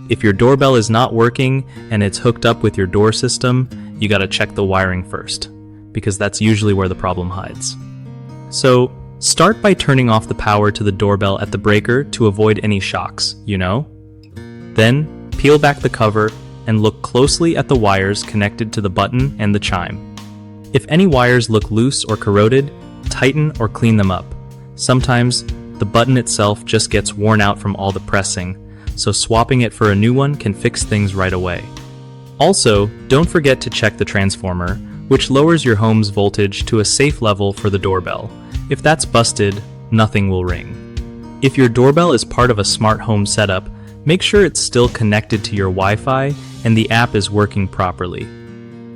If your doorbell is not working and it's hooked up with your door system, you gotta check the wiring first, because that's usually where the problem hides. So, start by turning off the power to the doorbell at the breaker to avoid any shocks, Then, peel back the cover and look closely at the wires connected to the button and the chime. If any wires look loose or corroded, tighten or clean them up. Sometimes, the button itself just gets worn out from all the pressing, so swapping it for a new one can fix things right away. Also, don't forget to check the transformer, which lowers your home's voltage to a safe level for the doorbell. If that's busted, nothing will ring. If your doorbell is part of a smart home setup, make sure it's still connected to your Wi-Fi and the app is working properly.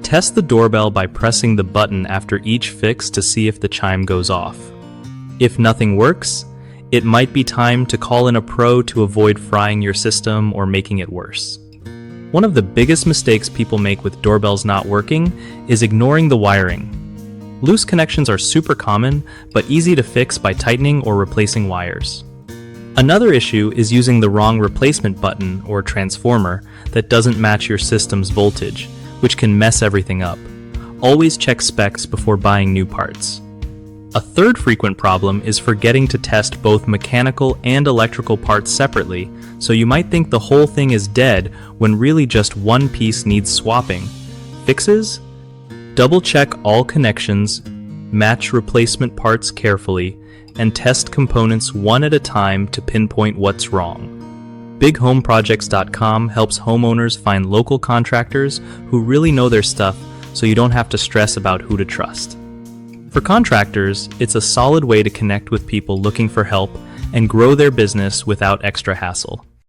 Test the doorbell by pressing the button after each fix to see if the chime goes off. If nothing works, it might be time to call in a pro to avoid frying your system or making it worse. One of the biggest mistakes people make with doorbells not working is ignoring the wiring. Loose connections are super common, but easy to fix by tightening or replacing wires. Another issue is using the wrong replacement button or transformer that doesn't match your system's voltage, which can mess everything up. Always check specs before buying new parts. A third frequent problem is forgetting to test both mechanical and electrical parts separately, so you might think the whole thing is dead when really just one piece needs swapping. Fixes? Double-check all connections, match replacement parts carefully, and test components one at a time to pinpoint what's wrong. BigHomeProjects.com helps homeowners find local contractors who really know their stuff, so you don't have to stress about who to trust. For contractors, it's a solid way to connect with people looking for help and grow their business without extra hassle.